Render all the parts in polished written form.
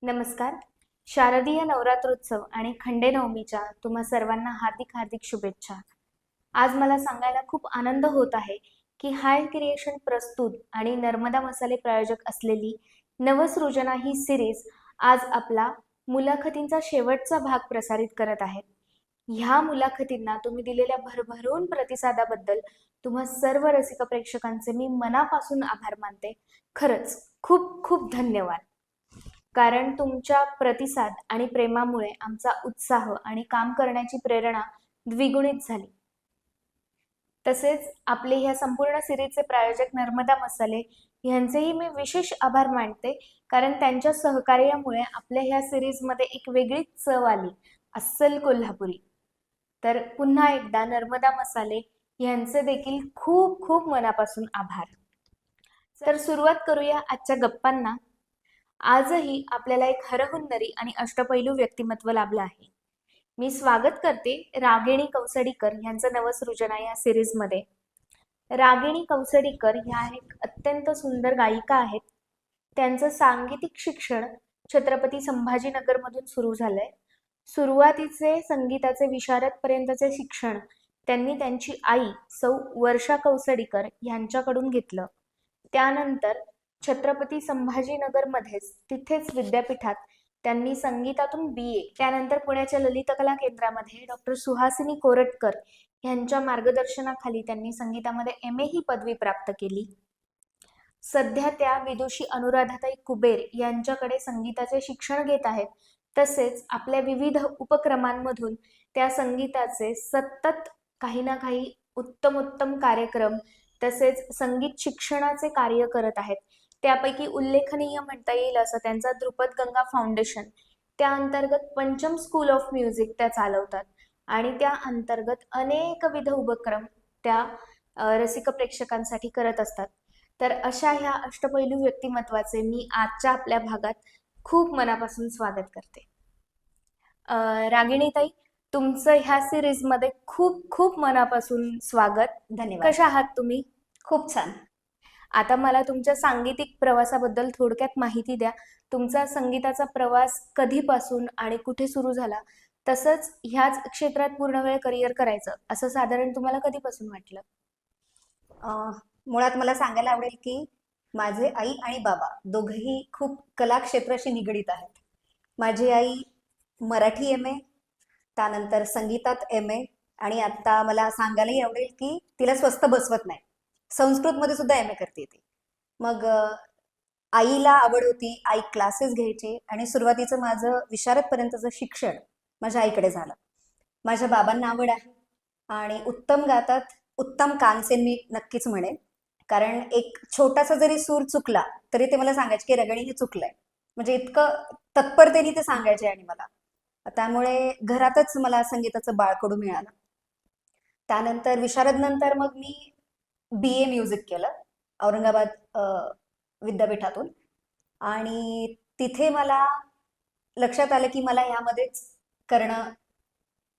नमस्कार. शारदीय नवरात्रोत्सव आणि खंडेनवमीच्या तुम्हा सर्वांना हार्दिक हार्दिक शुभेच्छा. आज मला सांगायला खूप आनंद होत आहे की हाय क्रिएशन प्रस्तुत आणि नर्मदा मसाले प्रायोजक असलेली नवसृजना ही सिरीज आज आपला मुलाखतींचा शेवटचा भाग प्रसारित करत आहे. ह्या मुलाखतींना तुम्ही दिलेल्या भरभरून प्रतिसादाबद्दल तुम्हा सर्व रसिक प्रेक्षकांचे मी मनापासून आभार मानते. खरंच खूप खूप धन्यवाद. कारण तुमच्या प्रतिसाद आणि प्रेमामुळे आमचा उत्साह आणि काम करण्याची प्रेरणा द्विगुणित झाली. तसेच आपले ह्या संपूर्ण सिरीजचे प्रायोजक नर्मदा मसाले यांचेही मी विशेष आभार मानते, कारण त्यांच्या सहकार्यामुळे आपल्या ह्या सिरीजमध्ये एक वेगळीच चव आली, अस्सल कोल्हापुरी. तर पुन्हा एकदा नर्मदा मसाले यांचे देखील खूप खूप मनापासून आभार. तर सुरुवात करूया आजच्या गप्पांना. आजही आपल्याला एक हरहुन्नरी आणि अष्टपैलू व्यक्तिमत्व लाभलं आहे. मी स्वागत करते रागिणी कौसडीकर यांचं नवसृजना या सिरीजमध्ये. रागिणी कौसडीकर ह्या एक अत्यंत सुंदर गायिका आहेत. त्यांचं सांगीतिक शिक्षण छत्रपती संभाजीनगरमधून सुरू झालंय. सुरुवातीचे संगीताचे विशारदपर्यंतचे शिक्षण त्यांनी त्यांची आई सौ वर्षा कौसडीकर यांच्याकडून घेतलं. त्यानंतर छत्रपती संभाजीनगरमध्येच तिथेच विद्यापीठात त्यांनी संगीतातून BA, त्यानंतर पुण्याच्या ललित कला केंद्रामध्ये डॉक्टर सुहासिनी कोरटकर यांच्या मार्गदर्शनाखाली त्यांनी संगीतामध्ये MA ही पदवी प्राप्त केली. सध्या त्या विदुषी अनुराधाताई कुबेर यांच्याकडे संगीताचे शिक्षण घेत आहेत. तसेच आपल्या विविध उपक्रमांमधून त्या संगीताचे सतत काही ना काही उत्तम कार्यक्रम तसेच संगीत शिक्षणाचे कार्य करत आहेत. त्यापैकी उल्लेखनीय म्हणता येईल असं त्यांचा द्रुपद गंगा फाउंडेशन, त्या अंतर्गत पंचम स्कूल ऑफ म्युझिक त्या चालवतात आणि त्या अंतर्गत अनेकविध उपक्रम त्या रसिक प्रेक्षकांसाठी करत असतात. तर अशा ह्या अष्टपैलू व्यक्तिमत्वाचे मी आजच्या आपल्या भागात खूप मनापासून स्वागत करते. रागिणीताई, तुमचं ह्या सिरीजमध्ये खूप खूप मनापासून स्वागत. धन्यवाद. कशा आहात तुम्ही? खूप छान. आता मला तुमच्या सांगीतिक प्रवासाबद्दल थोडक्यात माहिती द्या. तुमचा संगीताचा प्रवास कधीपासून आणि कुठे सुरू झाला, तसंच ह्याच क्षेत्रात पूर्ण वेळ करिअर करायचं असं साधारण तुम्हाला कधीपासून वाटलं? मुळात मला सांगायला आवडेल की माझे आई आणि बाबा दोघंही खूप कला क्षेत्राशी निगडीत आहेत. माझी आई मराठी MA, त्यानंतर संगीतात MA, आणि आता मला सांगायलाही आवडेल की तिला स्वस्त बसवत नाही, संस्कृतमध्ये सुद्धा MA करते ती. मग आईला आवड होती, आई क्लासेस घ्यायची आणि सुरुवातीचं माझं विशारदपर्यंतचं शिक्षण माझ्या आईकडे झालं. माझ्या बाबांना आवड आहे आणि उत्तम गातात, उत्तम कानसेन मी नक्कीच म्हणेन. कारण एक छोटासा जरी सूर चुकला तरी ते मला सांगायचे की रगणी हे चुकलंय, म्हणजे इतकं तत्परतेने ते सांगायचे. आणि मला त्यामुळे घरातच मला संगीताचं बाळकडू मिळालं. त्यानंतर विशारद नंतर मग मी BA म्युझिक केलं औरंगाबाद विद्यापीठातून, आणि तिथे मला लक्षात आलं की मला यामध्येच करणं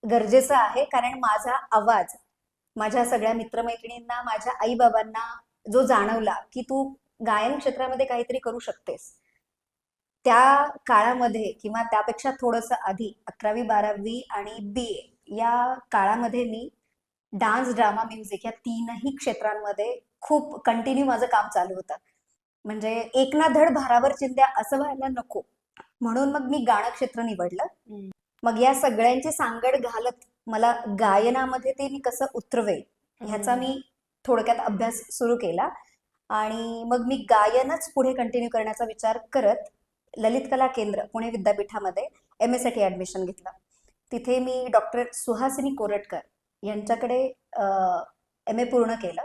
गरजेचं आहे. कारण माझा आवाज माझ्या सगळ्या मित्रमैत्रिणींना, माझ्या आईबाबांना जो जाणवला की तू गायन क्षेत्रामध्ये काहीतरी करू शकतेस, त्या काळामध्ये किंवा त्यापेक्षा थोडंसं आधी 11वी 12वी आणि BA या काळामध्ये मी डान्स, ड्रामा, म्युझिक या तीनही क्षेत्रांमध्ये खूप कंटिन्यू माझं काम चालू होतं. म्हणजे एक ना धड भारावर चिंध्या असं व्हायला नको, म्हणून मग मी गाणं क्षेत्र निवडलं. मग या सगळ्यांची सांगड घालत मला गायनामध्ये ते मी कसं उतरवेल ह्याचा मी थोडक्यात अभ्यास सुरू केला. आणि मग मी गायनच पुढे कंटिन्यू करण्याचा विचार करत ललित कला केंद्र पुणे विद्यापीठामध्ये MA साठी ऍडमिशन घेतलं. तिथे मी डॉक्टर सुहासिनी कोरटकर यांच्याकडे MA पूर्ण केलं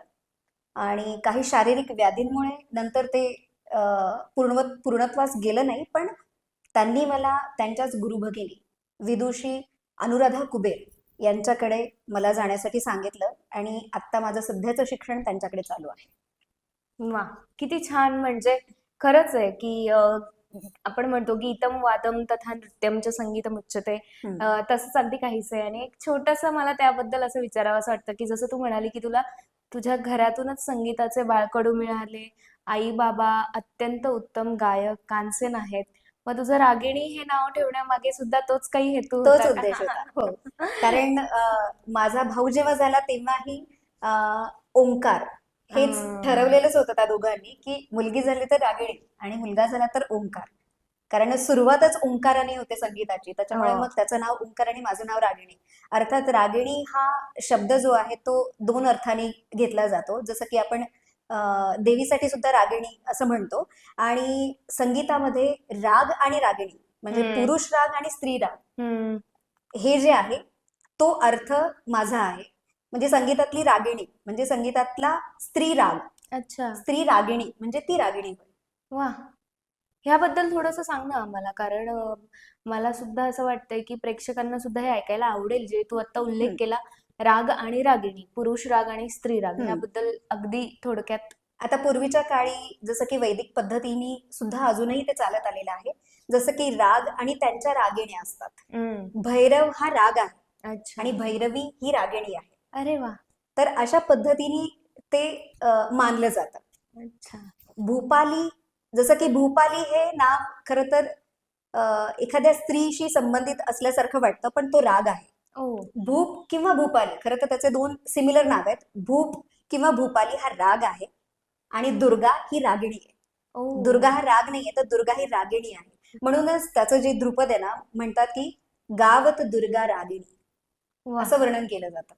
आणि काही शारीरिक व्याधींमुळे नंतर ते पूर्णत्वास गेलं नाही, पण त्यांनी मला त्यांच्याच गुरुभगिनी विदुषी अनुराधा कुबेर यांच्याकडे मला जाण्यासाठी सांगितलं आणि आता माझं सध्याचं शिक्षण त्यांच्याकडे चालू आहे. वा, किती छान. म्हणजे खरंच आहे की आपण म्हणतो गीतम वादम तथा नृत्यमच्या संगीतम उच्चते, तसंच अगदी काहीच आहे. आणि एक छोटंसं मला त्याबद्दल असं विचारावं असं वाटतं की जसं तू म्हणाली की तुला तुझ्या घरातूनच संगीताचे बाळकडू मिळाले, आई बाबा अत्यंत उत्तम गायक कानसेन आहेत, मग तुझं रागिणी हे नाव ठेवण्यामागे सुद्धा तोच काही हेतू तोच होता का? उद्देश होता. हो. कारण माझा भाऊ जेव्हा झाला तेव्हाही ओंकार हेच हम्म. ठरवलेलंच होतं त्या दोघांनी, की मुलगी झाली तर रागिणी आणि मुलगा झाला तर ओंकार. कारण सुरुवातच ओंकाराने होते संगीताची. त्याच्यामुळे हो. मग त्याचं नाव ओंकार आणि माझं नाव रागिणी. अर्थात रागिणी हा शब्द जो आहे तो 2 अर्थाने घेतला जातो. जसं की आपण देवीसाठी सुद्धा रागिणी असं म्हणतो आणि संगीतामध्ये राग आणि रागिणी म्हणजे हम्म. पुरुष राग आणि स्त्री राग हम्म. हे जे आहे तो अर्थ माझा आहे. म्हणजे संगीतातली रागिणी म्हणजे संगीतातला स्त्री राग, अच्छा. स्त्री रागिणी म्हणजे ती रागिणी होय. वा. ह्याबद्दल थोडंसं सांग ना आम्हाला, कारण मला सुद्धा असं वाटतंय की प्रेक्षकांना सुद्धा हे ऐकायला आवडेल, जे तू आता उल्लेख हम्म, केला, राग आणि रागिणी, पुरुष राग आणि स्त्री राग, हम्म. ह्याबद्दल अगदी थोडक्यात. आता पूर्वीच्या काळी जसं की वैदिक पद्धतीने सुद्धा अजूनही ते चालत आलेलं आहे. जसं की राग आणि त्यांच्या रागिण्या असतात. हम्म. भैरव हा राग आहे अच्छा. आणि भैरवी ही रागिणी आहे. अरे वा. तर अशा पद्धतीने ते मानलं जातं. अच्छा. भूपाली जसं की भूपाली हे नाव खरं तर एखाद्या स्त्रीशी संबंधित असल्यासारखं वाटतं, पण तो राग आहे. ओ. भूप किंवा भूपाली खरं तर त्याचे 2 सिमिलर नाव आहेत. भूप किंवा भूपाली हा राग आहे आणि दुर्गा ही रागिणी आहे. ओ. दुर्गा हा राग नाहीये, तर दुर्गा ही रागिणी आहे. म्हणूनच त्याचं जे द्रुपद आहे ना, म्हणतात की गावत दुर्गा रागिणी वा. असं वर्णन केलं जातं.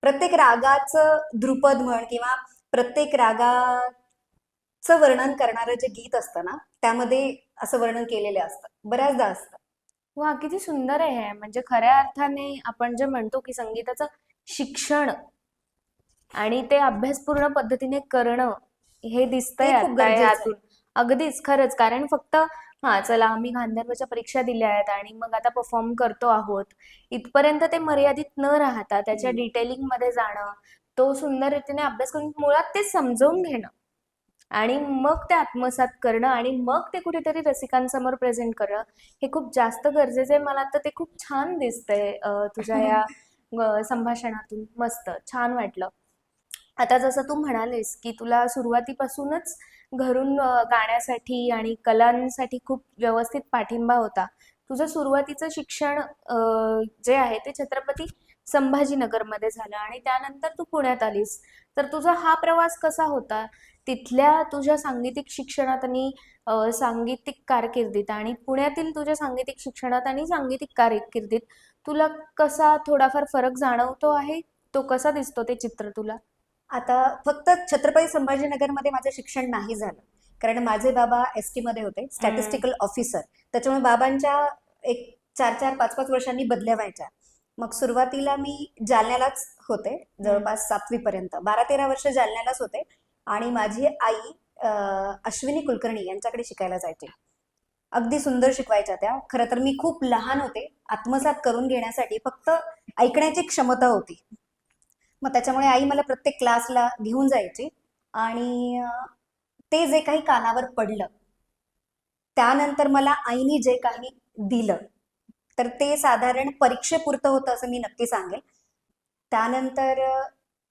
प्रत्येक रागाचं द्रुपद म्हण किंवा प्रत्येक रागाचं वर्णन करणारं जे गीत असतं ना, त्यामध्ये असं वर्णन केलेलं असतं. बऱ्याचदा असतं. वा, किती सुंदर आहे हे. म्हणजे खऱ्या अर्थाने आपण जे म्हणतो की संगीताचं शिक्षण आणि ते अभ्यासपूर्ण पद्धतीने करणं, हे दिसतंय ते खूप आता गरजेचं आहे. ह्यातून. अगदीच खरंच, कारण फक्त हा चला आम्ही गांधर्वच्या परीक्षा दिल्या आहेत आणि मग आता परफॉर्म करतो आहोत, इथपर्यंत ते मर्यादित न राहता त्याच्या हम्म. डिटेलिंग मध्ये जाणं, तो सुंदर रीतीने अभ्यास करून मुळात ते समजवून घेणं आणि मग ते आत्मसात करणं आणि मग ते कुठेतरी रसिकांसमोर प्रेझेंट करणं, हे खूप जास्त गरजेचं आहे. मला तर ते खूप छान दिसतंय तुझ्या या संभाषणातून. मस्त छान वाटलं. आता जसं तू म्हणालेस की तुला सुरुवातीपासूनच घरून गाण्यासाठी आणि कलांसाठी खूप व्यवस्थित पाठिंबा होता. तुझं सुरुवातीचं शिक्षण जे आहे ते छत्रपती संभाजीनगरमध्ये झालं आणि त्यानंतर तू पुण्यात आलीस. तर तुझा हा प्रवास कसा होता? तिथल्या तुझ्या सांगीतिक शिक्षणात आणि सांगीतिक कारकिर्दीत आणि पुण्यातील तुझ्या सांगीतिक शिक्षणात आणि सांगीतिक कारकिर्दीत तुला कसा थोडाफार फरक जाणवतो आहे? तो कसा दिसतो ते चित्र तुला? आता फक्त छत्रपती संभाजीनगरमध्ये माझं शिक्षण नाही झालं. कारण माझे बाबा एस-टी मध्ये होते, हं. Statistical officer. त्याच्यामुळे बाबांच्या एक 4-4, 5-5 वर्षांनी बदल्या व्हायच्या. मग सुरुवातीला मी जालन्यालाच होते, हं. जवळपास 7वी पर्यंत. 12-13 वर्ष जालन्यालाच होते आणि माझी आई अश्विनी कुलकर्णी यांच्याकडे शिकायला जायची. अगदी सुंदर शिकवायच्या त्या. खरं तर मी खूप लहान होते. आत्मसात करून घेण्यासाठी फक्त ऐकण्याची क्षमता होती. मग त्याच्यामुळे आई मला प्रत्येक क्लासला घेऊन जायची आणि ते जे काही कानावर पडलं, त्यानंतर मला आईनी जे काही दिलं, तर ते साधारण परीक्षेपुरतं होतं असं मी नक्की सांगेल. त्यानंतर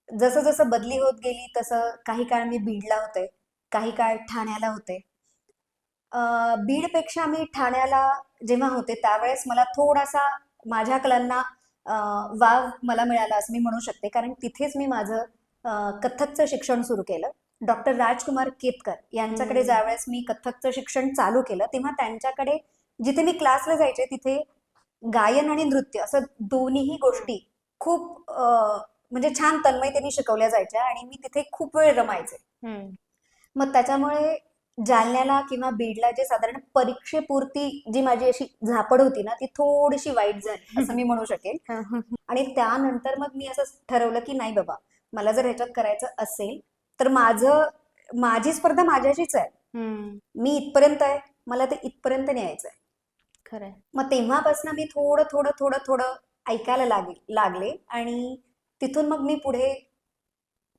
जसं-जसं बदली होत गेली तसं काही काळ मी बीडला होते, काही काळ ठाण्याला होते. बीडपेक्षा मी ठाण्याला जेव्हा होते त्यावेळेस मला थोडासा माझ्या कलांना वाव मला मिळाला असं मी म्हणू शकते. कारण तिथेच मी माझं कथ्थकचं शिक्षण सुरू केलं. डॉक्टर राजकुमार केतकर यांच्याकडे हं. ज्यावेळेस मी कथ्थकचं शिक्षण चालू केलं, तेव्हा त्यांच्याकडे जिथे मी क्लासला जायचे तिथे गायन आणि नृत्य असं दोन्हीही हं. गोष्टी खूप म्हणजे छान तन्मयतेने शिकवल्या जायच्या आणि मी तिथे खूप वेळ रमायचे. हं. मग त्याच्यामुळे जालन्याला किंवा बीडला जे साधारण परीक्षेपुरती जी माझी अशी झापड होती ना, ती थोडीशी वाईट झाली असं मी म्हणू शकेल. हं, हं. आणि त्यानंतर मग मी असं ठरवलं की नाही बाबा, मला जर ह्याच्यात करायचं असेल तर माझी स्पर्धा माझ्याशीच आहे. हं. मी इथपर्यंत आहे, मला ते इथपर्यंत न्यायचं आहे. खरंय. मग तेव्हापासून मी थोडं थोडं थोडं थोडं ऐकायला लागले आणि तिथून मग मी पुढे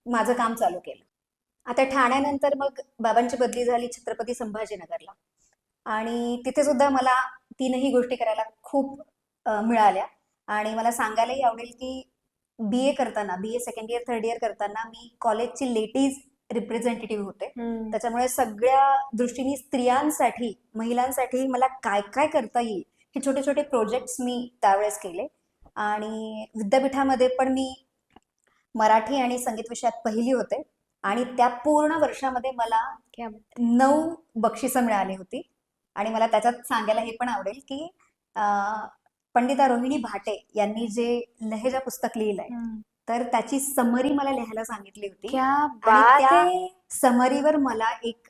माझं काम चालू केलं. आता ठाण्यानंतर मग बाबांची बदली झाली छत्रपती संभाजीनगरला आणि तिथे सुद्धा मला तीनही गोष्टी करायला खूप मिळाल्या आणि मला सांगायलाही आवडेल की बी ए करताना, बी ए सेकंड इयर, थर्ड इयर करताना मी कॉलेजची लेडीज रिप्रेझेंटेटिव्ह होते. हम्म. त्याच्यामुळे सगळ्या दृष्टीने स्त्रियांसाठी, महिलांसाठी मला काय काय करता येईल हे छोटे छोटे प्रोजेक्ट्स मी त्यावेळेस केले. आणि विद्यापीठामध्ये पण मी मराठी आणि संगीत विषयात पहिली होते आणि त्या पूर्ण वर्षामध्ये मला क्या 9 बक्षिसं मिळाली होती. आणि मला त्याच्यात सांगायला हे पण आवडेल की पंडिता रोहिणी भाटे यांनी जे लहेजा पुस्तक लिहिलंय, हम्म. तर त्याची समरी मला लिहायला सांगितली होती. क्या आणि बात त्या आहे. समरीवर मला एक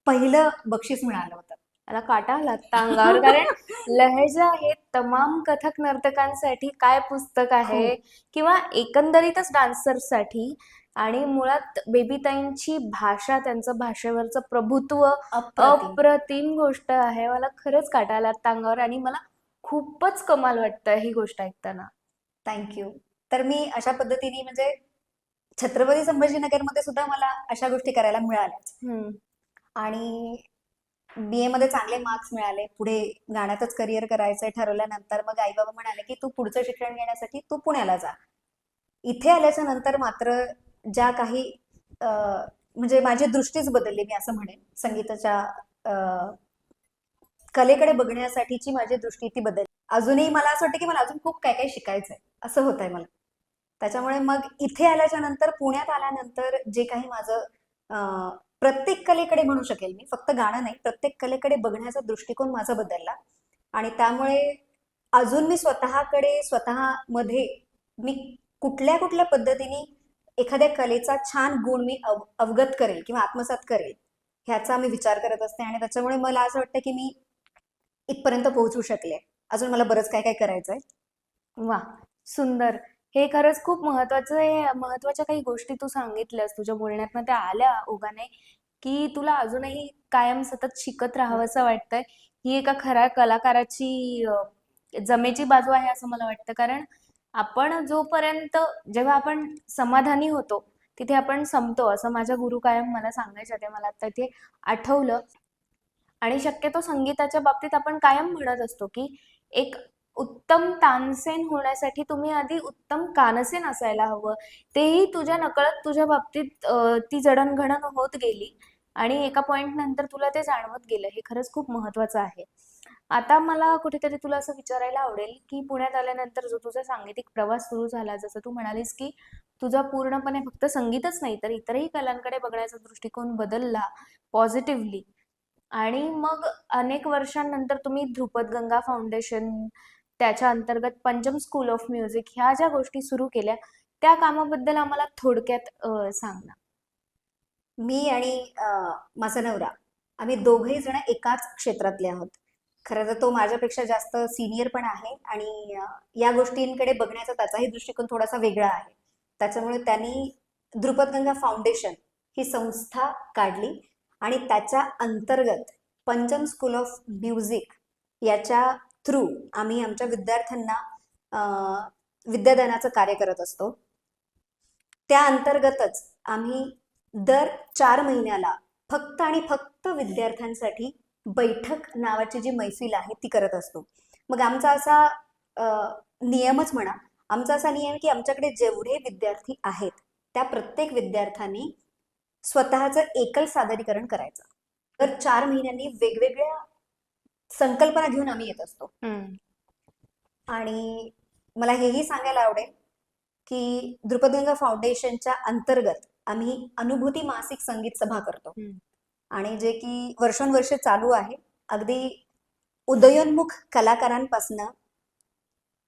पहिलं बक्षीस मिळालं होतं. मला काटा आला आता अंगावर कारण लहेजा हे तमाम कथक नर्तकांसाठी काय पुस्तक आहे किंवा एकंदरीतच डान्सर्ससाठी. आणि मुळात बेबीताईंची भाषा, त्यांचं भाषेवरचं प्रभुत्व अप्रतिम. अप्रतिम गोष्ट आहे. मला खरंच काटा आला आता अंगावर आणि मला खूपच कमाल वाटतं ही गोष्ट ऐकताना. थँक्यू. तर मी अशा पद्धतीने म्हणजे छत्रपती संभाजीनगरमध्ये सुद्धा मला अशा गोष्टी करायला मिळाल्याच. हम्म. आणि BA मध्ये चांगले मार्क्स मिळाले. पुढे गाण्यातच करिअर करायचंय ठरवल्यानंतर मग आई बाबा म्हणाले की तू पुढचं शिक्षण घेण्यासाठी तू पुण्याला जा. इथे आल्याच्या नंतर मात्र ज्या काही म्हणजे माझी दृष्टीच बदलली, मी असं म्हणेन. संगीताच्या कलेकडे बघण्यासाठीची माझी दृष्टी ती बदलली. अजूनही मला असं वाटतं की मला अजून खूप काय काय शिकायचंय असं होत आहे मला. त्याच्यामुळे मग इथे आल्याच्या नंतर, पुण्यात आल्यानंतर जे काही माझं प्रत्येक कलेकडे म्हणू शकेल मी, फक्त गाणं नाही, प्रत्येक कलेकडे बघण्याचा दृष्टिकोन माझा बदलला. आणि त्यामुळे अजून मी स्वतःमध्ये मी कुठल्या कुठल्या पद्धतीने एखाद्या कलेचा छान गुण मी अवगत करेल किंवा आत्मसात करेल ह्याचा मी विचार करत असते. आणि त्याच्यामुळे मला असं वाटतं की मी इथपर्यंत पोहोचू शकले. अजून मला बरंच काय काय करायचंय. वा, सुंदर. हे खरंच खूप महत्वाचं आहे. महत्वाच्या काही गोष्टी तू सांगितल्यास, तुझ्या बोलण्यातनं त्या आल्या ओघाने, की तुला अजूनही कायम सतत शिकत राहावंसं वाटतंय. ही एका खऱ्या कलाकाराची जमेची बाजू आहे असं मला वाटतं. कारण आपण जोपर्यंत, जेव्हा आपण समाधानी होतो तिथे आपण संपतो, असं माझ्या गुरु कायम मला सांगायच्या. ते मला आता इथे आठवलं. आणि शक्यतो संगीताच्या बाबतीत आपण कायम म्हणत असतो की एक उत्तम तानसेन होण्यासाठी तुम्ही आधी उत्तम कानसेन असायला हवं. तेही तुझ्या नकळत तुझ्या बाबतीत ती जडणघडण होत गेली आणि एका पॉइंट नंतर तुला ते जाणवत गेलं. हे खरंच खूप महत्वाचं आहे. आता मला कुठेतरी तुला असं विचारायला आवडेल की पुण्यात आल्यानंतर जो तुझा सांगीतिक प्रवास सुरू झाला, जसं तू म्हणालीस की तुझा पूर्णपणे फक्त संगीतच नाही तर इतरही कलांकडे बघण्याचा दृष्टिकोन बदलला पॉझिटिव्हली. आणि मग अनेक वर्षांनंतर तुम्ही ध्रुपद गंगा फाउंडेशन, त्याच्या अंतर्गत पंचम स्कूल ऑफ म्युझिक, ह्या ज्या गोष्टी सुरू केल्या, त्या कामाबद्दल आम्हाला थोडक्यात सांग ना. मी आणि माझा नवरा, आम्ही दोघही जण एकाच क्षेत्रातले आहोत. खरं तर तो माझ्यापेक्षा जास्त सिनियर पण आहे आणि या गोष्टींकडे बघण्याचा त्याचाही दृष्टिकोन थोडासा वेगळा आहे. त्याच्यामुळे त्यांनी द्रुपदगंगा फाउंडेशन ही संस्था काढली आणि त्याच्या अंतर्गत पंचम स्कूल ऑफ म्युझिक याच्या थ्रू आम्ही आमच्या विद्यार्थ्यांना विद्यादानाचं कार्य करत असतो. त्या अंतर्गतच आम्ही दर 4 महिन्याला फक्त आणि फक्त विद्यार्थ्यांसाठी बैठक नावाची जी मैफिल आहे ती करत असतो. मग आमचा असा नियमच म्हणा, आमचा असा नियम की आमच्याकडे जेवढे विद्यार्थी आहेत त्या प्रत्येक विद्यार्थ्यांनी स्वतःचं एकल सादरीकरण करायचं. दर 4 महिन्यांनी वेगवेगळ्या संकल्पना घेऊन आम्ही येत असतो. आणि मला हेही सांगायला आवडेल की द्रुपदगंगा फाउंडेशनच्या अंतर्गत आम्ही अनुभूती मासिक संगीत सभा करतो. आणि जे की वर्षोनवर्ष चालू आहे. अगदी उदयोन्मुख कलाकारांपासनं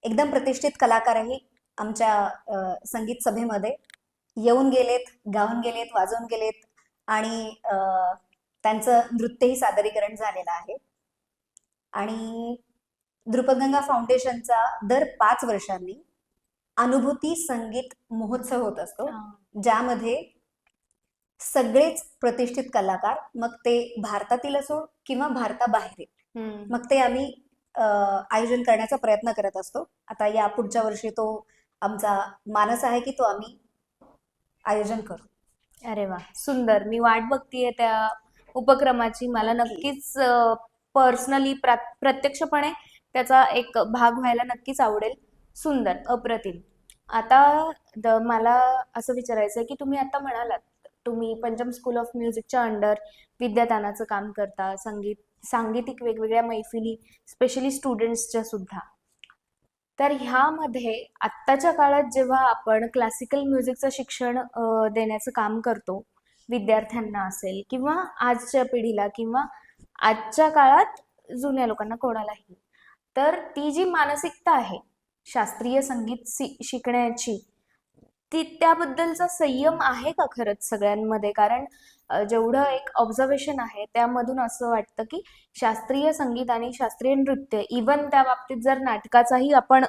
एकदम प्रतिष्ठित कलाकारही आमच्या संगीत सभेमध्ये येऊन गेलेत, गाऊन गेलेत, वाजवून गेलेत आणि त्यांचं नृत्यही सादरीकरण झालेलं आहे. आणि द्रुपदगंगा फाउंडेशनचा दर 5 वर्षांनी अनुभूती संगीत महोत्सव होत असतो, ज्यामध्ये सगळेच प्रतिष्ठित कलाकार, मग ते भारतातील असो किंवा भारताबाहेर, मग ते आम्ही आयोजन करण्याचा प्रयत्न करत असतो. आता या पुढच्या वर्षी तो आमचा मानस आहे की तो आम्ही आयोजन करू. अरे वा, सुंदर. मी वाट बघतीये त्या उपक्रमाची. मला नक्कीच पर्सनली प्रत्यक्षपणे त्याचा एक भाग व्हायला नक्कीच आवडेल. सुंदर, अप्रतिम. आता मला असं विचारायचं आहे की तुम्ही आता म्हणालात तुम्ही पंचम स्कूल ऑफ म्युझिकच्या अंडर विद्यादानाचं काम करता, सांगीतिक वेगवेगळ्या मैफिली, स्पेशली स्टुडंट्सच्या सुद्धा. तर ह्यामध्ये आत्ताच्या काळात जेव्हा आपण क्लासिकल म्युझिकचं शिक्षण देण्याचं काम करतो विद्यार्थ्यांना असेल किंवा आजच्या पिढीला किंवा आजच्या काळात जुन्या लोकांना कोणालाही, तर ती जी मानसिकता आहे शास्त्रीय संगीत शिकण्याची, ती त्याबद्दलचा संयम आहे का खरंच सगळ्यांमध्ये? कारण जेवढं एक ऑब्झर्वेशन आहे त्यामधून असं वाटतं की शास्त्रीय संगीत आणि शास्त्रीय नृत्य, इवन त्या बाबतीत जर नाटकाचाही आपण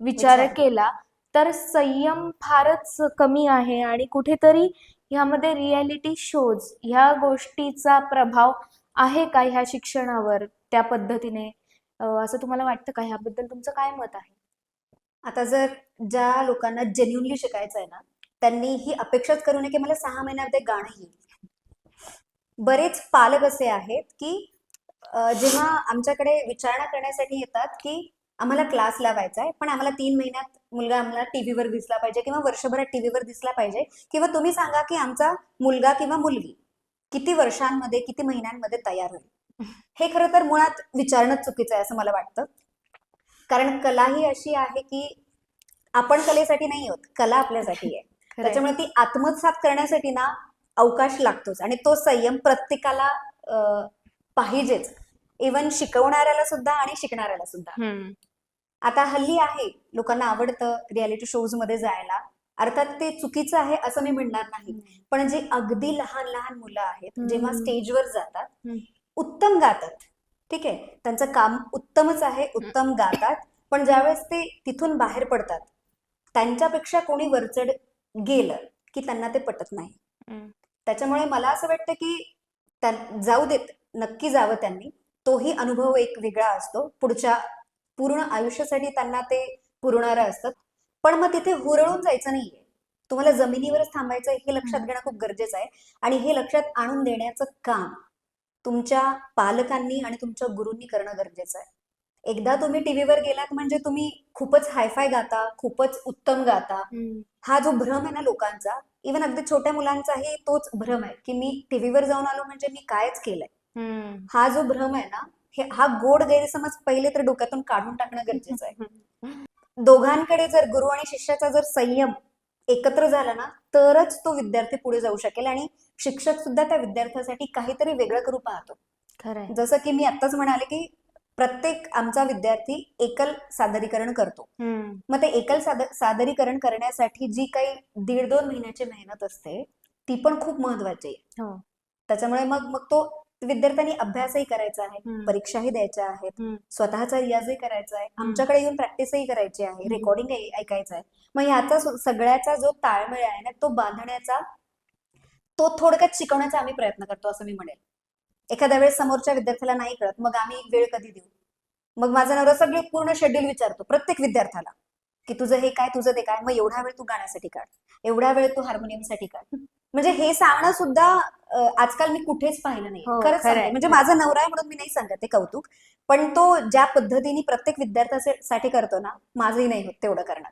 विचार विचार. केला तर संयम फारच कमी आहे आणि कुठेतरी ह्यामध्ये रियालिटी शोज ह्या गोष्टीचा प्रभाव आहे का ह्या शिक्षणावर त्या पद्धतीने? असं तुम्हाला वाटतं का? ह्याबद्दल तुमचं काय मत आहे? आता जर ज्या लोकांना जेन्युनली शिकायचं आहे ना, त्यांनी ही अपेक्षाच करू नये की मला 6 महिन्यामध्ये गाणं येईल. बरेच पालक असे आहेत की जेव्हा आमच्याकडे विचारणा करण्यासाठी येतात की आम्हाला क्लास लावायचा आहे, पण आम्हाला 3 महिन्यात मुलगा आम्हाला टीव्हीवर दिसला पाहिजे किंवा वर्षभरात टीव्हीवर दिसला पाहिजे, किंवा तुम्ही सांगा की आमचा मुलगा किंवा मुलगी किती वर्षांमध्ये, किती महिन्यांमध्ये तयार होईल. हे खरं तर मुळात विचारणंच चुकीचं आहे असं मला वाटतं. कारण कला ही अशी आहे की आपण कलेसाठी नाही आहोत, कला आपल्यासाठी आहे. खरंय. त्याच्यामुळे ती आत्मसात करण्यासाठी ना अवकाश लागतोच आणि तो संयम प्रत्येकाला पाहिजेच, इवन शिकवणाऱ्याला सुद्धा आणि शिकणाऱ्याला सुद्धा. हम्म. आता हल्ली आहे, लोकांना आवडतं रियालिटी शोज मध्ये जायला. अर्थात ते चुकीचं आहे असं मी म्हणणार नाही, पण जे अगदी लहान लहान मुलं आहेत जेव्हा हम्म. स्टेजवर जातात, हम्म. उत्तम गातात, ठीक आहे, त्यांचं काम उत्तमच आहे, उत्तम गातात, पण ज्यावेळेस ते तिथून बाहेर पडतात त्यांच्यापेक्षा कोणी वरचढ गेलं की त्यांना ते पटत नाही. हम्म. त्याच्यामुळे मला असं वाटतं की जाऊ देत, नक्की जावं त्यांनी. तोही अनुभव एक वेगळा असतो, पुढच्या पूर्ण आयुष्यासाठी त्यांना ते पुरणारं असतं. पण मग तिथे हुरळून जायचं नाहीये, तुम्हाला जमिनीवरच थांबायचं हे लक्षात घेणं खूप गरजेचं आहे. आणि हे लक्षात आणून देण्याचं काम तुमच्या पालकांनी आणि तुमच्या गुरूंनी करणं गरजेचं आहे. एकदा तुम्ही टीव्हीवर गेलात म्हणजे तुम्ही खूपच हायफाय गाता, खूपच उत्तम गाता, हम्म. हा जो भ्रम आहे ना लोकांचा, इवन अगदी छोट्या मुलांचाही तोच भ्रम आहे की मी टीव्हीवर जाऊन आलो म्हणजे मी कायच केलंय. हम्म. हा जो भ्रम आहे ना, हा गोड गैरसमज पहिले तर डोक्यातून काढून टाकणं गरजेचं आहे. दोघांकडे जर गुरु आणि शिष्याचा जर संयम एकत्र झाला ना, तरच तो विद्यार्थी पुढे जाऊ शकेल आणि शिक्षक सुद्धा त्या विद्यार्थ्यासाठी काहीतरी वेगळं करू पाहतो. खरंय. जसं की मी आत्ताच म्हणाले की प्रत्येक आमचा विद्यार्थी एकल सादरीकरण करतो. हम्म. मग ते एकल सादरीकरण करण्यासाठी जी काही 1.5-2 महिन्याची मेहनत असते ती पण खूप महत्वाची आहे. हो. त्याच्यामुळे मग मग तो विद्यार्थ्यांनी अभ्यासही करायचा आहे, हम्म. परीक्षाही द्यायच्या आहेत, हम्म. स्वतःचा रियाजही करायचा आहे, आमच्याकडे येऊन प्रॅक्टिसही करायची आहे, रेकॉर्डिंग ऐकायचं आहे. मग ह्याचा सगळ्याचा जो ताळमेळ आहे ना, तो बांधण्याचा, तो थोडक्यात शिकवण्याचा आम्ही प्रयत्न करतो असं मी म्हणेल. एखाद्या वेळेस समोरच्या विद्यार्थ्याला नाही कळत, मग आम्ही वेळ कधी देऊ, मग माझा नवरा सगळे पूर्ण शेड्यूल विचारतो प्रत्येक विद्यार्थ्याला की तुझं हे काय, तुझं ते काय, मग एवढा वेळ तू गाण्यासाठी काढ, एवढा वेळ तू हार्मोनियमसाठी काढ. म्हणजे हे सांगणं सुद्धा आजकाल मी कुठेच पाहिलं नाही. हो, खरंच खरंय. सांगते, म्हणजे माझा नवरा आहे म्हणून मी नाही सांगत ते कौतुक, पण तो ज्या पद्धतीने प्रत्येक विद्यार्थ्यासाठी करतो ना, माझंही नाही होत तेवढं करणं.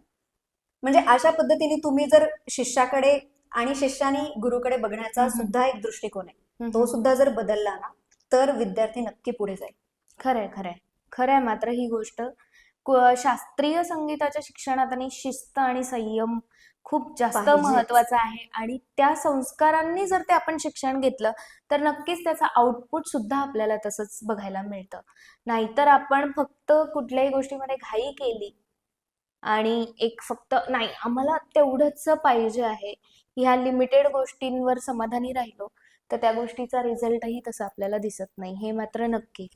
म्हणजे अशा पद्धतीने तुम्ही जर शिष्याकडे आणि शिष्याने गुरुकडे बघण्याचा सुद्धा एक दृष्टिकोन आहे, तो सुद्धा जर बदलला ना, तर विद्यार्थी नक्की पुढे जाईल. खरंय. खरंय. खरंय मात्र ही गोष्ट. शास्त्रीय संगीताच्या शिक्षणात आणि शिस्त आणि संयम खूप जास्त पाहिजेच. महत्वाचा आहे आणि त्या संस्कारांनी जर ते आपण शिक्षण घेतलं तर नक्कीच त्याचा आउटपुट सुद्धा आपल्याला तसंच बघायला मिळतं. नाहीतर आपण फक्त कुठल्याही गोष्टीमध्ये घाई केली आणि एक फक्त नाही आम्हाला तेवढंच पाहिजे आहे ह्या लिमिटेड गोष्टींवर समाधानी राहिलो तर त्या गोष्टीचा रिझल्टही तसा आपल्याला दिसत नाही, हे मात्र नक्की.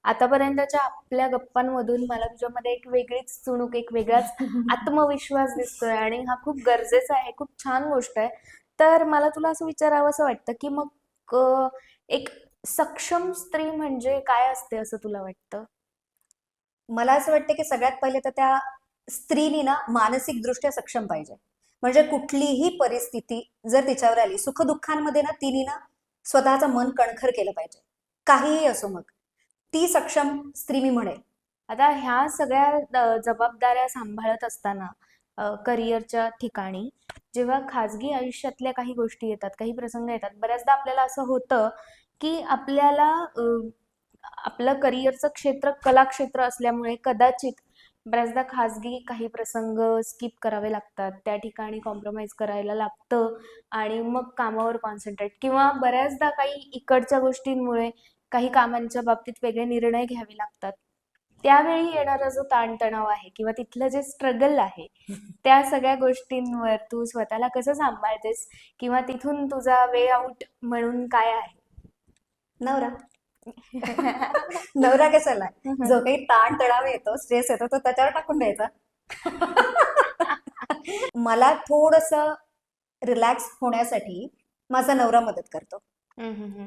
आतापर्यंतच्या आपल्या गप्पांमधून मला तुझ्यामध्ये एक वेगळीच चुणूक, एक वेगळाच आत्मविश्वास दिसतोय आणि हा खूप गरजेचा आहे, खूप छान गोष्ट आहे. तर मला तुला असं विचारावंसं वाटतं की मग एक सक्षम स्त्री म्हणजे काय असते असं तुला वाटतं? मला असं वाटतं की सगळ्यात पहिले तर त्या स्त्रीनी ना मानसिक दृष्ट्या सक्षम पाहिजे. म्हणजे कुठलीही परिस्थिती जर तिच्यावर आली, सुखदुःखांमध्ये ना तिने ना स्वतःचं मन कणखर केलं पाहिजे, काहीही असो. मग ती सक्षम स्त्री मी म्हणेल. आता ह्या सगळ्या जबाबदाऱ्या सांभाळत असताना करिअरच्या ठिकाणी जेव्हा खाजगी आयुष्यातल्या काही गोष्टी येतात, काही प्रसंग येतात, बऱ्याचदा आपल्याला असं होतं की आपल्याला आपलं करिअरचं क्षेत्र कला क्षेत्र असल्यामुळे कदाचित बऱ्याचदा खाजगी काही प्रसंग स्किप करावे लागतात, त्या ठिकाणी कॉम्प्रोमाइज करायला लागतं आणि मग कामावर कॉन्सन्ट्रेट किंवा बऱ्याचदा काही इकडच्या गोष्टींमुळे काही कामांच्या बाबतीत वेगळे निर्णय घ्यावे लागतात. त्यावेळी येणारा जो ताणतणाव आहे किंवा तिथलं जे स्ट्रगल आहे, त्या सगळ्या गोष्टींवर तू स्वतःला कसं सांभाळतेस किंवा तिथून तुझा वे आउट म्हणून काय आहे? नवरा. नवरा कशाला जो काही ताण तणाव येतो, स्ट्रेस येतो, तो त्याच्यावर टाकून द्यायचा. मला थोडस रिलॅक्स होण्यासाठी माझा नवरा मदत करतो.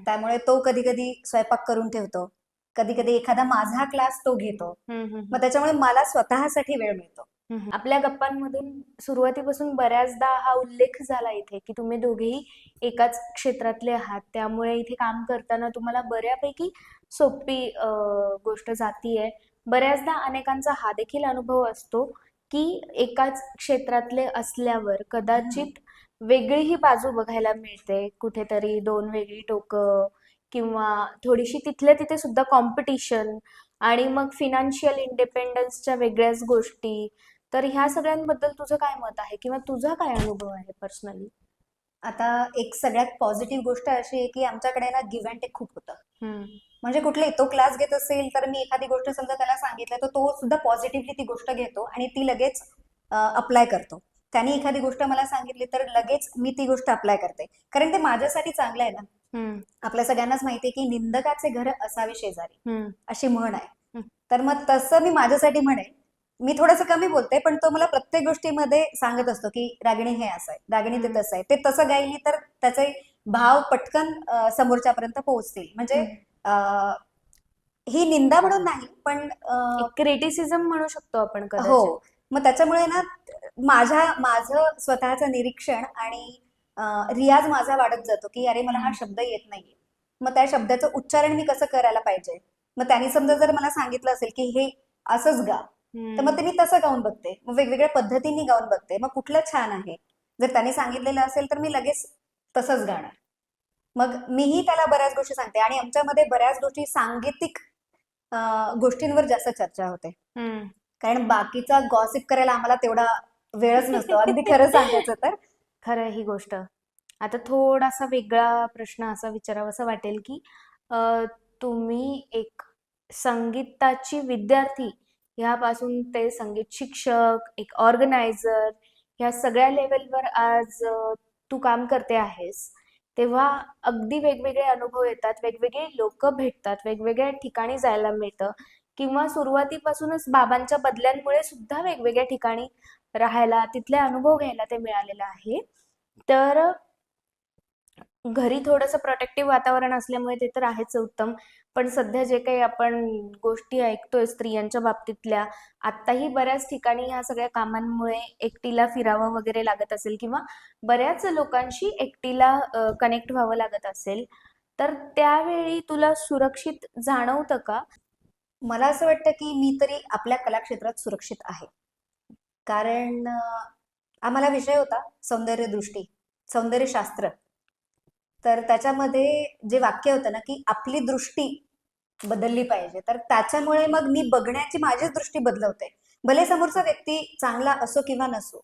त्यामुळे तो कधी कधी स्वयंपाक करून ठेवतो, कधी कधी एखादा माझा क्लास तो घेतो. मग त्याच्यामुळे मला स्वतःसाठी वेळ मिळतो. आपल्या गप्पांमधून सुरुवातीपासून बऱ्याचदा हा उल्लेख झाला इथे की तुम्ही दोघेही एकाच क्षेत्रातले आहात, त्यामुळे इथे काम करताना तुम्हाला बऱ्यापैकी सोपी गोष्ट जातीये. बऱ्याचदा अनेकांचा हा देखील अनुभव असतो की एकाच क्षेत्रातले असल्यावर कदाचित वेगळीही बाजू बघायला मिळते, कुठेतरी दोन वेगळी टोकं किंवा थोडीशी तिथल्या तिथे सुद्धा कॉम्पिटिशन आणि मग फिनान्शियल इंडिपेंडन्सच्या वेगळ्याच गोष्टी. तर ह्या सगळ्यांबद्दल तुझं काय मत आहे किंवा तुझा काय अनुभव आहे पर्सनली? आता एक सगळ्यात पॉझिटिव्ह गोष्ट अशी आहे की आमच्याकडे ना गिव्ह अँड टेक खूप होतं. म्हणजे कुठले तो क्लास घेत असेल तर मी एखादी गोष्ट समजा त्याला सांगितलं तर तो सुद्धा पॉझिटिव्हली ती गोष्ट घेतो आणि ती लगेच अप्लाय करतो. त्याने एखादी गोष्ट मला सांगितली तर लगेच मी ती गोष्ट अप्लाय करते, कारण ते माझ्यासाठी चांगलं आहे ना. आपल्या सगळ्यांनाच माहितीये की निंदकाचे घर असावे शेजारी, अशी म्हण आहे. तर मग तसं मी माझ्यासाठी म्हणेन. मी थोडंसं कमी बोलते, पण तो मला प्रत्येक गोष्टीमध्ये सांगत असतो की रागिणी हे असं आहे, रागिणी ते तसं आहे. ते तसं गायली तर त्याचे भाव पटकन समोरच्यापर्यंत पोहोचतील. म्हणजे ही निंदा म्हणून नाही, पण क्रिटिसिझम म्हणू शकतो आपण कदाचित. हो. मग त्याच्यामुळे ना माझं स्वतःचं निरीक्षण आणि रियाज माझा वाढत जातो की अरे मला हा शब्द येत नाहीये, मग त्या शब्दाचं उच्चारण मी कसं करायला पाहिजे. मग त्यांनी समजा जर मला सांगितलं असेल की हे असंच गा, तर मग ते मी तसं गाऊन बघते, मग वेगवेगळ्या पद्धतीने गाऊन बघते, मग कुठलं छान आहे. जर त्यांनी सांगितलेलं असेल तर मी लगेच तसंच गाणार. मग मीही त्याला बऱ्याच गोष्टी सांगते आणि आमच्यामध्ये बऱ्याच गोष्टी सांगीतिक गोष्टींवर जास्त चर्चा होते, कारण बाकीचा गॉसिप करायला आम्हाला तेवढा वेळच नसतो. अगदी खरं सांगायचं तर. खरं ही गोष्ट. आता थोडासा वेगळा प्रश्न असा विचारावासा वाटेल की तुम्ही एक संगीताची विद्यार्थी ह्यापासून ते संगीत शिक्षक, एक ऑर्गनायझर, ह्या सगळ्या लेवलवर आज तू काम करते आहेस, तेव्हा अगदी वेगवेगळे अनुभव येतात, वेगवेगळे लोक भेटतात, वेगवेगळ्या ठिकाणी जायला मिळतं किंवा सुरुवातीपासूनच बाबांच्या बदल्यांमुळे सुद्धा वेगवेगळ्या ठिकाणी राहायला, तिथले अनुभव घ्यायला ते मिळालेलं आहे. तर घरी थोडंसं प्रोटेक्टिव्ह वातावरण असल्यामुळे ते तर आहेच उत्तम, पण सध्या जे काही आपण गोष्टी ऐकतोय स्त्रियांच्या बाबतीतल्या, आत्ताही बऱ्याच ठिकाणी ह्या सगळ्या कामांमुळे एकटीला फिरावं वगैरे लागत असेल किंवा बऱ्याच लोकांशी एकटीला कनेक्ट व्हावं लागत असेल, तर त्यावेळी तुला सुरक्षित जाणवतं का? मला असं वाटतं की मी तरी आपल्या कलाक्षेत्रात सुरक्षित आहे, कारण आम्हाला विषय होता सौंदर्यदृष्टी, सौंदर्यशास्त्र. तर त्याच्यामध्ये जे वाक्य होतं ना की आपली दृष्टी बदलली पाहिजे, तर त्याच्यामुळे मग मी बघण्याची माझीच दृष्टी बदलवते. भले समोरचा व्यक्ती चांगला असो किंवा नसो,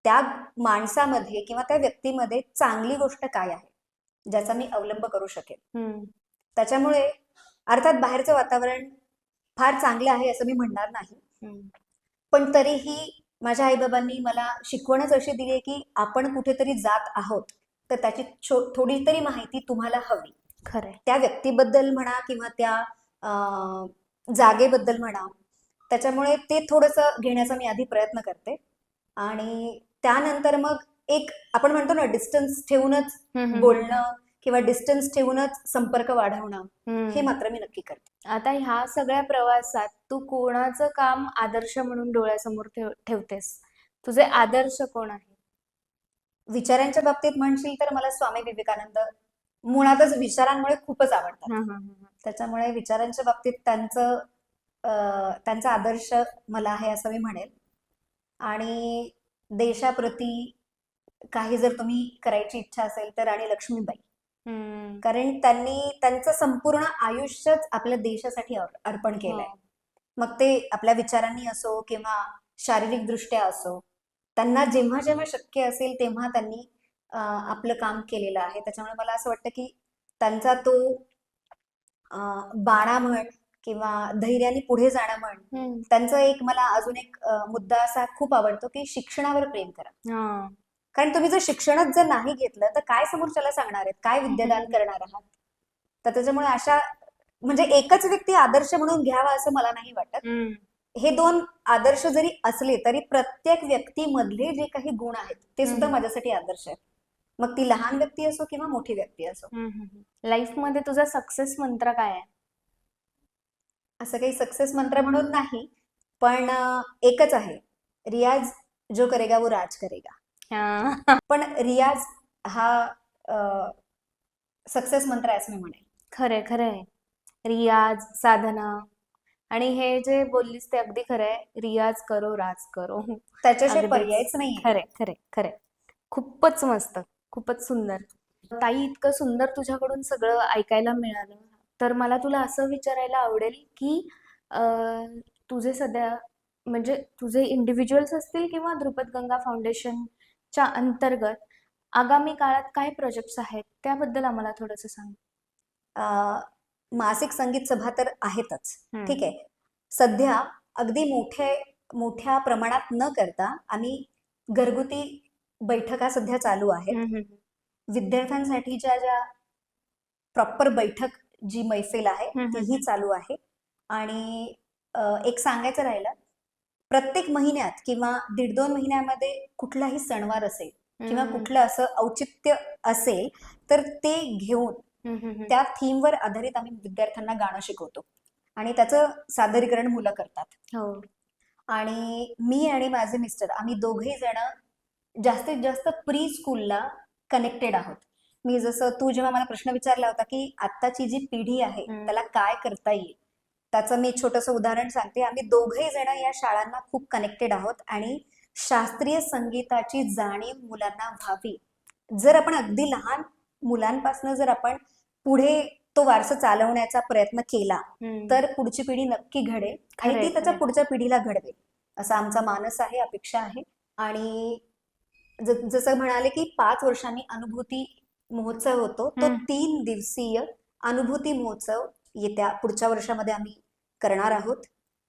त्या माणसामध्ये किंवा त्या व्यक्तीमध्ये चांगली गोष्ट काय आहे ज्याचा मी अवलंब करू शकेल. त्याच्यामुळे अर्थात बाहेरचं वातावरण फार चांगलं आहे असं मी म्हणणार नाही, पण तरीही माझ्या आईबाबांनी मला शिकवणच अशी दिली आहे की आपण कुठेतरी जात आहोत तर त्याची थोडी तरी माहिती तुम्हाला हवी. खरंय. त्या व्यक्तीबद्दल म्हणा किंवा त्या जागेबद्दल म्हणा. त्याच्यामुळे ते थोडंसं घेण्याचा मी आधी प्रयत्न करते आणि त्यानंतर मग एक आपण म्हणतो ना डिस्टन्स ठेवूनच बोलणं किंवा डिस्टन्स ठेवूनच संपर्क वाढवणं, हे मात्र मी नक्की करते. आता ह्या सगळ्या प्रवासात तू कोणाचं काम आदर्श म्हणून डोळ्यासमोर ठेवतेस? तुझे आदर्श कोण आहे? विचारांच्या बाबतीत म्हणशील तर मला स्वामी विवेकानंद मुळातच विचारांमुळे खूपच आवडतात. त्याच्यामुळे विचारांच्या बाबतीत त्यांचा आदर्श मला आहे असं मी म्हणेल. आणि देशाप्रती काही जर तुम्ही करायची इच्छा असेल तर राणी लक्ष्मीबाई. हम्म. कारण त्यांनी त्यांचं संपूर्ण आयुष्यच आपल्या देशासाठी अर्पण केलंय. हो. मग ते आपल्या विचारांनी असो किंवा शारीरिक दृष्ट्या असो, त्यांना जेव्हा जेव्हा शक्य असेल तेव्हा त्यांनी आपलं काम केलेलं आहे. त्याच्यामुळे मला असं वाटतं की त्यांचा तो बाणा म्हण किंवा धैर्याने पुढे जाणं म्हण, हम्म. त्यांचं एक मला अजून एक मुद्दा असा खूप आवडतो की शिक्षणावर प्रेम करा. हा. कारण तुम्ही जर शिक्षणच जर नाही घेतलं तर काय समोरच्याला सांगणार आहेत, काय विद्यादान करणार आहात. तर त्याच्यामुळे अशा म्हणजे एकच व्यक्ती आदर्श म्हणून घ्यावा असं मला नाही वाटत. हम्म. हे दोन आदर्श जरी असले तरी प्रत्येक व्यक्तीमधले जे काही गुण आहेत ते सुद्धा माझ्यासाठी आदर्श आहेत. मग ती लहान व्यक्ती असो किंवा मोठी व्यक्ती असो. लाईफ मध्ये तुझा सक्सेस मंत्र काय आहे? असं काही सक्सेस मंत्र म्हणून नाही, पण एकच आहे, रियाज जो करेगा वो राज करेगा. हा. पण रियाज हा सक्सेस मंत्र आहे असं मी म्हणेन. खरंय खरंय. रियाज, साधना आणि हे जे बोललीस ते अगदी खरंय. रियाज करो, राज करो. त्याच्याशिवाय अगदीच पर्यायच नाहीये. खरंय खरंय खरंय. खूपच मस्त, खूपच सुंदर. ताई, इतकं सुंदर तुझ्याकडून सगळं ऐकायला मिळालं. तर मला तुला असं विचारायला आवडेल की तुझे सध्या म्हणजे तुझे इंडिव्हिज्युअल्स असतील किंवा द्रुपद गंगा फाउंडेशनच्या अंतर्गत आगामी काळात काय प्रोजेक्ट्स आहेत त्याबद्दल आम्हाला थोडंसं सांग. मासिक संगीत सभा तर आहेतच. हम्म. ठीक आहे. सध्या अगदी मोठ्या प्रमाणात न करता आम्ही घरगुती बैठका सध्या चालू आहेत. विद्यार्थ्यांसाठीच्या ज्या प्रॉपर बैठक जी मैफिल आहे तीही चालू आहे. आणि एक सांगायचं राहिलं, प्रत्येक महिन्यात किंवा 1.5-2 महिन्यामध्ये कुठलाही सणवार असेल किंवा कुठलं असं औचित्य असेल तर ते घेऊन त्या थीमवर आधारित आम्ही विद्यार्थ्यांना गाणं शिकवतो आणि त्याचं सादरीकरण मुलं करतात. हो. आणि मी आणि माझे मिस्टर आम्ही दोघेही जण जास्तीत जास्त प्री स्कूलला कनेक्टेड आहोत. मी जसं तू जेव्हा मला प्रश्न विचारला होता की आत्ताची जी पिढी आहे त्याला काय करता येईल, त्याचं मी छोटंसं उदाहरण सांगते. आम्ही दोघेही जण या शाळांना खूप कनेक्टेड आहोत आणि शास्त्रीय संगीताची जाणीव मुलांना व्हावी. जर आपण अगदी लहान मुलांपासून जर आपण पुढे तो वारसा चालवण्याचा प्रयत्न केला तर पुढची पिढी नक्की घडेल आणि ती त्याच्या पुढच्या पिढीला घडवेल असा आमचा मानस आहे, अपेक्षा आहे. आणि जसं म्हणाले की 5 वर्षांनी अनुभूती महोत्सव होतो, तो 3 दिवसीय अनुभूती महोत्सव येत्या पुढच्या वर्षामध्ये आम्ही करणार आहोत.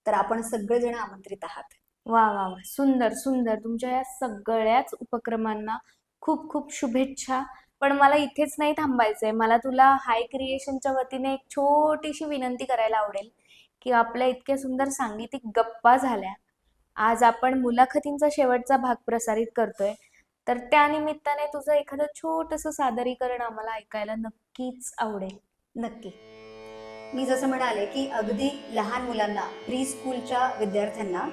तर आपण सगळेजण आमंत्रित आहात. वा वा वा, सुंदर सुंदर. तुमच्या या सगळ्याच उपक्रमांना खूप खूप शुभेच्छा. पण मला इथेच नाही थांबायचंय. मला तुला हाय क्रिएशनच्या वतीने एक छोटीशी विनंती करायला आवडेल की आपल्या इतक्या सुंदर सांगीतिक गप्पा झाल्या, आज आपण मुलाखतींचा शेवटचा भाग प्रसारित करतोय, तर त्या निमित्ताने तुझं एखादं छोटंसं सादरीकरण आम्हाला ऐकायला नक्कीच आवडेल. नक्की. मी जसं म्हणाले की अगदी लहान मुलांना, प्री स्कूलच्या विद्यार्थ्यांना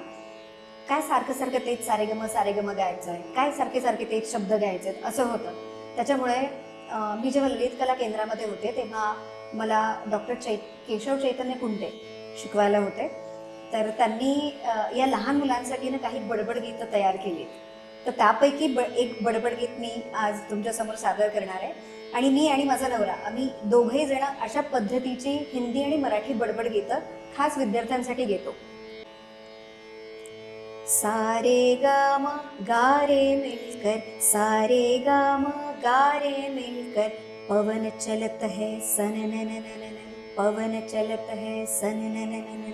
काय सारखं सारखं तेच सारेगम गायचं आहे, काय सारखे सारखे तेच शब्द घ्यायचे आहेत असं होतं. त्याच्यामुळे मी जेव्हा ललित कला केंद्रामध्ये होते तेव्हा मला डॉक्टर केशव चैतन्य कुंटे शिकवायला होते. तर त्यांनी या लहान मुलांसाठी ना काही बडबड गीतं तयार केली. तर त्यापैकी एक बडबड गीत मी आज तुमच्यासमोर सादर करणार आहे. आणि मी आणि माझा नवरा आम्ही दोघेही जण अशा पद्धतीची हिंदी आणि मराठी बडबड गीतं खास विद्यार्थ्यांसाठी घेतो. सारे गा म गा रे मिलकर, सारे गा म गा रे मिलकर, पवन चलत है सनननननन, पवन चलत है सनननननन,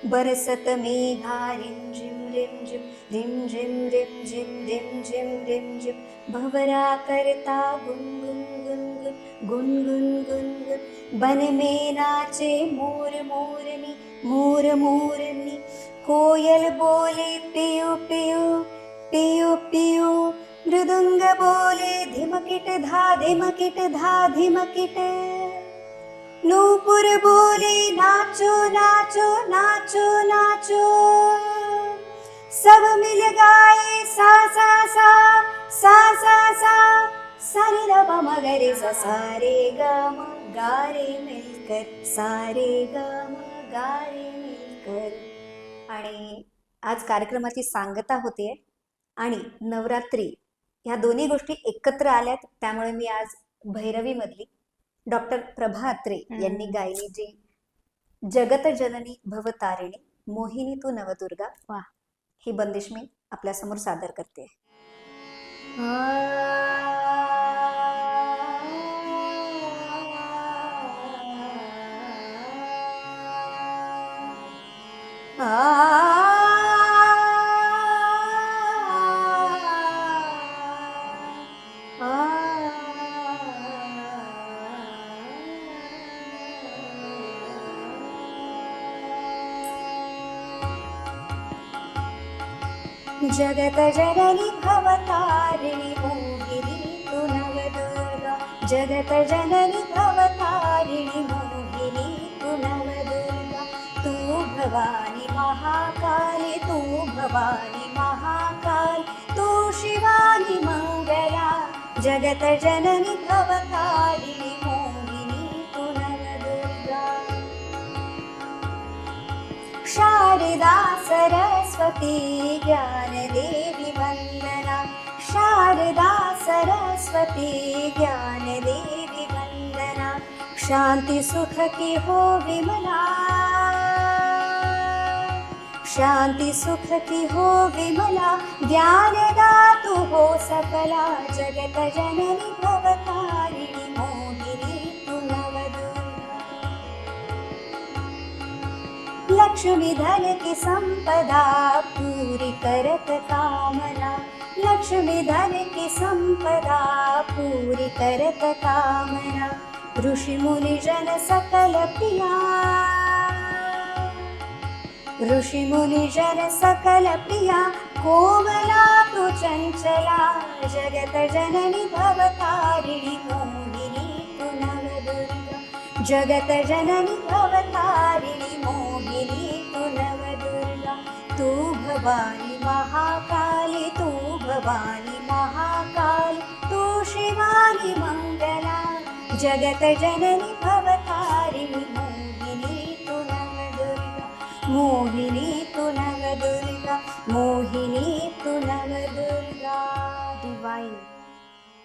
बरसत मेघा रिमझिम रिमझिम, रिमझिम रिमझिम रिमझिम रिमझिम, भंवरा करता गुनगुन गुनगुन, गुनगुन गुनगुन, बन में नाचे मोर मोरनी, मोर मोरनी, कोयल बोले पियू पियू पियू पियू, मृदुंग बोले धिमकिट धा धिमकिट धा धिमकिट, नूपुर बोले नाचो नाचो नाचो नाचो, सब मिल गाए सा सा सा सा सा सा, सारे ग म ग रे सा, सारे ग म गा रे मिलकर, सारे ग म गा रे मिलकर. आणि आज कार्यक्रमाची सांगता होतीये आणि नवरात्री ह्या दोन्ही गोष्टी एकत्र आल्यात. त्यामुळे मी आज भैरवीमधली डॉक्टर प्रभा अत्रे यांनी गायली जी जगत जननी भवतारिणी मोहिनी तू नवदुर्गा वा. ही बंदिश मी आपल्यासमोर सादर करते. जगत जननी भवतारिणी मोहिनी तू नवदुर्गा जगत जननी भवतारिणी मोहिनी तू नवदुर्गा तू भवानी महाकाली तू भवानी महाकाल तू शिवानी मंगला जगत जननी भवतारिणी मोहिनी तू नवदुर्गा शारदा सरस्वती ज्ञानदेवी वंदना शारदा सरस्वती ज्ञानदेवी वंदना शांति सुख की हो विमला शांति सुख की हो विमला ज्ञान दातु हो सकला जगत जननी भवतारिणी मोहिनी तू नवदुर्गा लक्ष्मी धन की संपदा पूरी करत कामना लक्ष्मी धन की संपदा पूरी करत कामना ऋषि मुनि जन सकल प्रिया ऋषि मुनि जन सकल प्रिया कोमला तु चंचला जगत जननी भवतारिणी मोहिनी तु नवदुर्गा जगत जननी भवतारिणी मोहिनी तु नवदुर्गा तू भवानी महाकाली तू भवानी महाकाल तू शिवानी मंगला जगत जननी भवतारिणी मोहिनी तु नवदुर्गा मोहिनी तु नवदुर्गा मोहिनी तु नवदुर्गा. डिवाइन.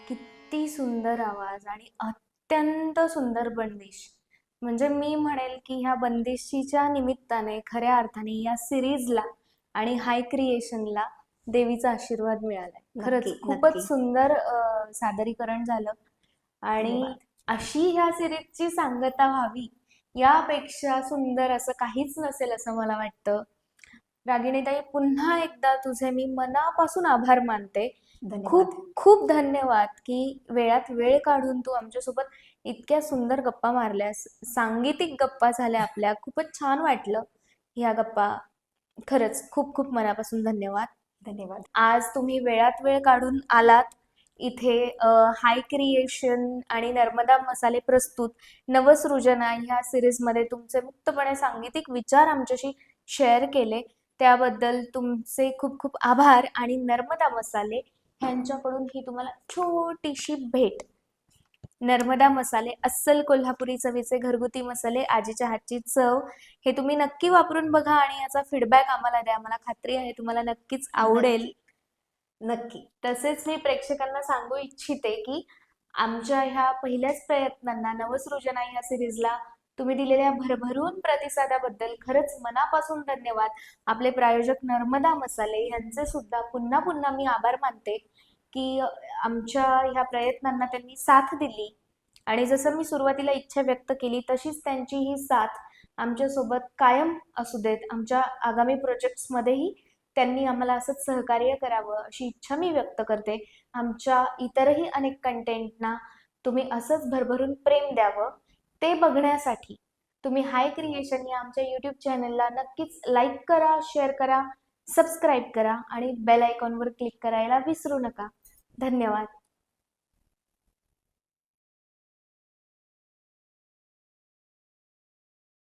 किती सुंदर आवाज आणि अत्यंत सुंदर बंदिश. म्हणजे मी म्हणेल की ह्या बंदिशीच्या निमित्ताने खऱ्या अर्थाने या सिरीजला आणि हाय क्रिएशनला देवीचा आशीर्वाद मिळालाय. खरंच नक्की, खूपच नक्की. सुंदर सादरीकरण झालं आणि धन्यवाद. अशी ह्या सिरीजची सांगता व्हावी यापेक्षा सुंदर असं काहीच नसेल असं मला वाटतं. रागिणीताई, पुन्हा एकदा तुझे मी मनापासून आभार मानते. धन्यवाद. खूप खूप धन्यवाद की वेळात वेळ काढून तू आमच्यासोबत इतक्या सुंदर गप्पा मारल्यास. सांगीतिक गप्पा झाल्या आपल्या. खूपच छान वाटलं ह्या गप्पा. खरंच खूप खूप मनापासून धन्यवाद. धन्यवाद. आज तुम्ही वेळात वेळ काढून आलात इथे. हाय क्रिएशन आणि नर्मदा मसाले प्रस्तुत नवसृजना ह्या सिरीजमध्ये तुमचे मुक्तपणे सांगीतिक विचार आमच्याशी शेअर केले त्याबद्दल तुमचे खूप खूप आभार. आणि नर्मदा मसाले ह्यांच्याकडून ही तुम्हाला छोटीशी भेट. नर्मदा मसाले अस्सल कोल्हापुरी चवीचे घरगुती मसाले, आजीच्या हातची चव. हे तुम्ही नक्की वापरून बघा आणि याचा फीडबॅक आम्हाला द्या. मला खात्री आहे तुम्हाला नक्कीच आवडेल. नक्की. तसेच मी प्रेक्षकांना सांगू इच्छिते की आमच्या ह्या पहिल्याच प्रयत्नांना नवसृजना ह्या सिरीजला तुम्ही दिलेल्या भरभरून प्रतिसादाबद्दल खरंच मनापासून धन्यवाद. आपले प्रायोजक नर्मदा मसाले यांचे सुद्धा पुन्हा पुन्हा मी आभार मानते की आमच्या ह्या प्रयत्नांना त्यांनी साथ दिली. आणि जसं मी सुरुवातीला इच्छा व्यक्त केली तशीच त्यांची ही साथ आमच्यासोबत कायम असू देत. आमच्या आगामी प्रोजेक्ट्समध्येही त्यांनी आम्हाला असंच सहकार्य करावं अशी इच्छा मी व्यक्त करते. आमच्या इतरही अनेक कंटेंटना तुम्ही असंच भरभरून प्रेम द्यावं. ते बघण्यासाठी तुम्ही हाय क्रिएशन या आमच्या यूट्यूब चॅनलला नक्कीच लाईक करा, शेअर करा, सबस्क्राईब करा आणि बेल आयकॉनवर क्लिक करायला विसरू नका. धन्यवाद.